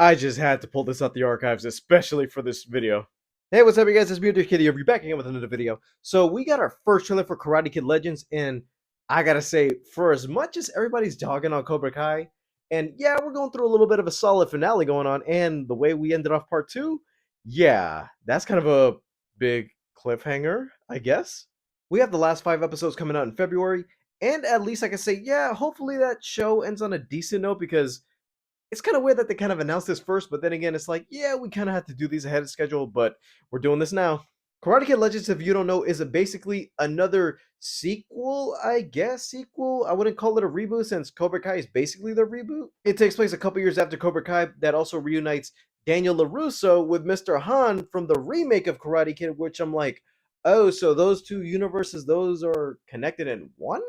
I just had to pull this out the archives, especially for this video. Hey, what's up, you guys? It's me, Kitty. I'll be back again with another video. So we got our first trailer for Karate Kid Legends, and I gotta say, for as much as everybody's dogging on Cobra Kai, and yeah, we're going through a little bit of a solid finale going on, and the way we ended off part two, yeah, that's kind of a big cliffhanger, I guess. We have the last 5 episodes coming out in February, and at least I can say, yeah, hopefully that show ends on a decent note because it's kind of weird that they kind of announced this first, but then again, it's like, yeah, we kind of have to do these ahead of schedule, but we're doing this now. Karate Kid Legends, if you don't know, is basically another sequel, I guess. Sequel. I wouldn't call it a reboot since Cobra Kai is basically the reboot. It takes place a couple years after Cobra Kai, that also reunites Daniel LaRusso with Mr. Han from the remake of Karate Kid, which I'm like, oh, so those two universes, those are connected in one?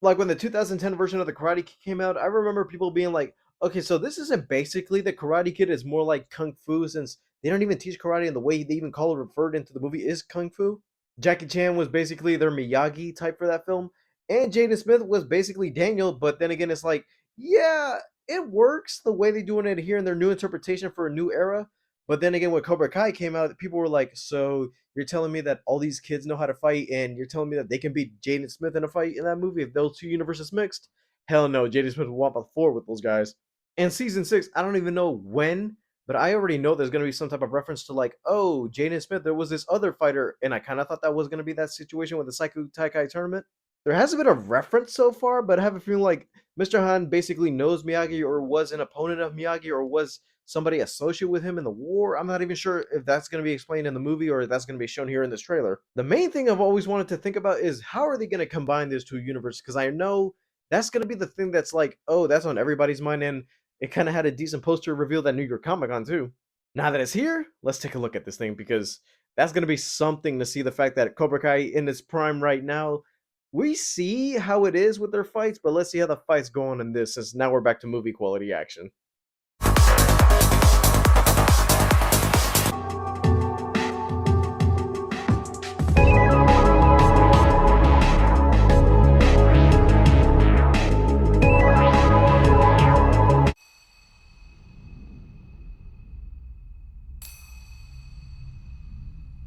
Like when the 2010 version of the Karate Kid came out, I remember people being like, okay, so this isn't basically the Karate Kid, it's more like Kung Fu since they don't even teach karate and the way they even call it referred into the movie is Kung Fu. Jackie Chan was basically their Miyagi type for that film. And Jaden Smith was basically Daniel, but then again, it's like, yeah, it works the way they're doing it here in their new interpretation for a new era. But then again, when Cobra Kai came out, people were like, so you're telling me that all these kids know how to fight, and you're telling me that they can beat Jaden Smith in a fight in that movie if those two universes mixed? Hell no, Jaden Smith will walk on the floor with those guys. And season six, I don't even know when, but I already know there's gonna be some type of reference to like, oh, Jaden Smith, there was this other fighter, and I kind of thought that was gonna be that situation with the Psycho Taikai tournament. There hasn't been a reference so far, but I have a feeling like Mr. Han basically knows Miyagi or was an opponent of Miyagi or was somebody associated with him in the war. I'm not even sure if that's going to be explained in the movie or if that's going to be shown here in this trailer. The main thing I've always wanted to think about is how are they going to combine these two universes? Because I know that's going to be the thing that's like, oh, that's on everybody's mind. And it kind of had a decent poster reveal at New York Comic Con too. Now that it's here, let's take a look at this thing because that's going to be something to see the fact that Cobra Kai in its prime right now. We see how it is with their fights, but let's see how the fights go on in this since now we're back to movie quality action.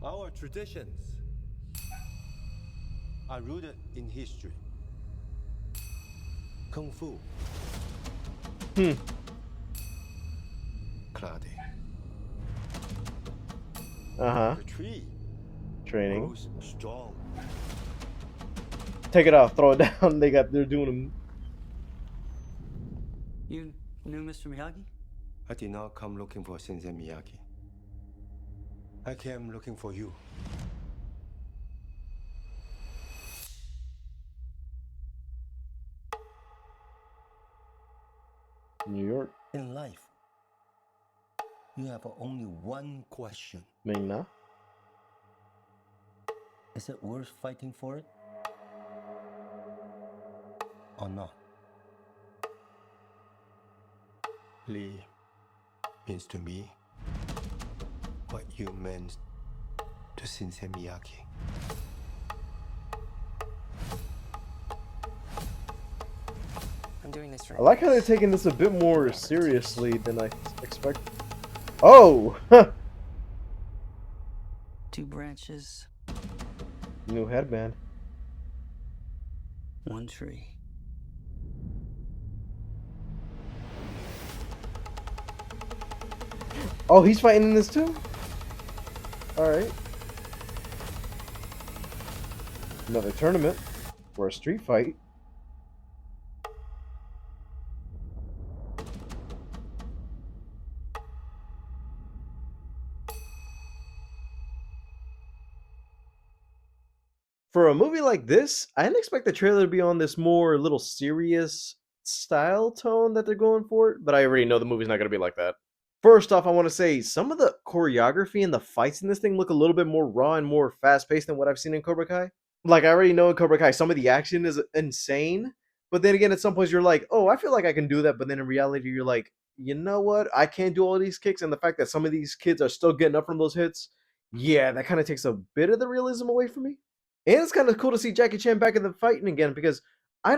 Our traditions are rooted in history. Kung Fu, karate. Uh-huh. The tree Training. grows strong. Take it off, throw it down. They're doing them. You knew Mr. Miyagi? I did not come looking for Sensei Miyagi. I came looking for you. New York. In life, you have only one question. Ming-Na. Is it worth fighting for it? Or not? Lee means to me what you meant to Sensei Miyagi. I'm doing this for I like how they're taking this a bit more seriously than I expected. Oh! two branches, New headband. one tree. Oh, he's fighting in this too? Alright. Another tournament for a street fight. For a movie like this, I didn't expect the trailer to be on this more little serious style tone that they're going for, but I already know the movie's not going to be like that. First off, I want to say some of the choreography and the fights in this thing look a little bit more raw and more fast paced than what I've seen in Cobra Kai. Like, I already know in Cobra Kai, some of the action is insane, but then again, at some points, you're like, oh, I feel like I can do that, but then in reality, you're like, you know what? I can't do all these kicks, and the fact that some of these kids are still getting up from those hits, yeah, that kind of takes a bit of the realism away from me. And it's kind of cool to see Jackie Chan back in the fighting again because I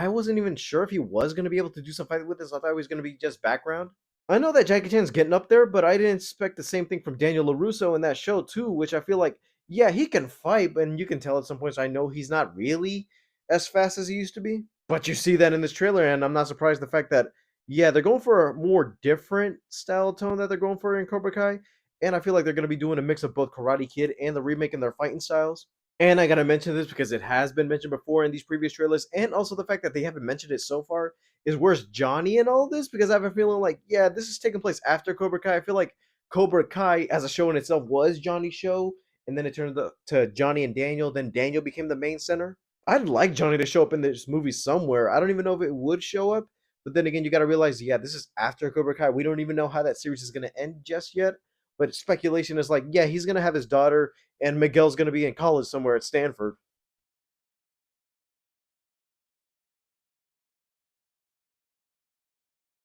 wasn't even sure if he was going to be able to do some fighting with this. I thought he was going to be just background. I know that Jackie Chan's getting up there, but I didn't expect the same thing from Daniel LaRusso in that show too, which I feel like, yeah, he can fight, and you can tell at some points I know he's not really as fast as he used to be. But you see that in this trailer, and I'm not surprised the fact that, yeah, they're going for a more different style tone that they're going for in Cobra Kai, and I feel like they're going to be doing a mix of both Karate Kid and the remake in their fighting styles. And I gotta mention this because it has been mentioned before in these previous trailers, and also the fact that they haven't mentioned it so far is where's Johnny in all this? Because I have a feeling like, yeah, this is taking place after Cobra Kai. I feel like Cobra Kai as a show in itself was Johnny's show, and then it turned to Johnny and Daniel. Then Daniel became the main center. I'd like Johnny to show up in this movie somewhere. I don't even know if it would show up, but then again, you got to realize, yeah, this is after Cobra Kai. We don't even know how that series is going to end just yet. But speculation is like, yeah, he's going to have his daughter, and Miguel's going to be in college somewhere at Stanford.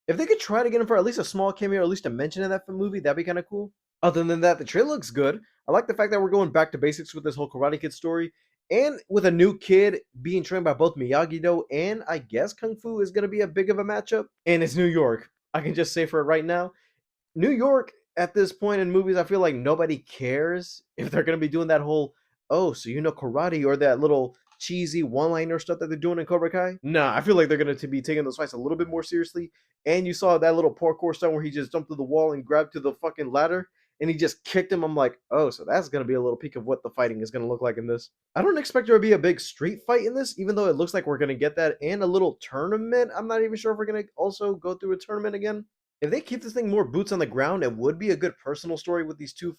If they could try to get him for at least a small cameo, or at least a mention of that movie, that'd be kind of cool. Other than that, the trailer looks good. I like the fact that we're going back to basics with this whole Karate Kid story, and with a new kid being trained by both Miyagi-Do and I guess Kung Fu is going to be a big of a matchup. And it's New York. I can just say for it right now, New York at this point in movies, I feel like nobody cares if they're gonna be doing that whole oh, so you know karate or that little cheesy one-liner stuff that they're doing in Cobra Kai. Nah, I feel like they're gonna to be taking those fights a little bit more seriously. And you saw that little parkour stunt where he just jumped through the wall and grabbed to the fucking ladder and he just kicked him. I'm like, oh, so that's gonna be a little peek of what the fighting is gonna look like in this. I don't expect there to be a big street fight in this, even though it looks like we're gonna get that and a little tournament. I'm not even sure if we're gonna also go through a tournament again. If they keep this thing more boots on the ground, it would be a good personal story with these two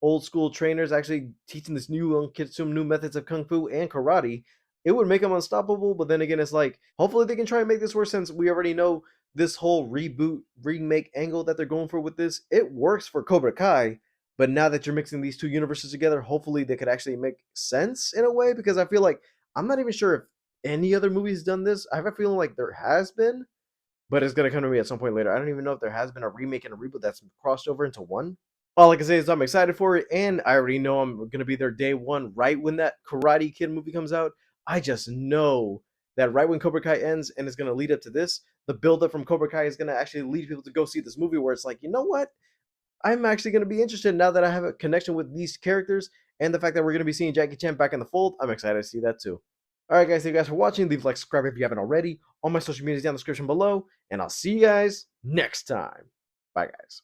old school trainers actually teaching this new young kids some new methods of kung fu and karate. It would make them unstoppable, but then again, it's like hopefully they can try and make this work since we already know this whole reboot remake angle that they're going for with this. It works for Cobra Kai, but now that you're mixing these two universes together, hopefully they could actually make sense in a way because I feel like I'm not even sure if any other movie's done this. I have a feeling like there has been, but it's gonna come to me at some point later. I don't even know if there has been a remake and a reboot that's crossed over into one. All I can say is I'm excited for it, and I already know I'm gonna be there day one, right when that Karate Kid movie comes out. I just know that right when Cobra Kai ends and it's gonna lead up to this, the buildup from Cobra Kai is gonna actually lead people to go see this movie where it's like, you know what? I'm actually gonna be interested now that I have a connection with these characters and the fact that we're gonna be seeing Jackie Chan back in the fold. I'm excited to see that too. Alright guys, thank you guys for watching. Leave a like, subscribe if you haven't already. All my social media is down in the description below. And I'll see you guys next time. Bye guys.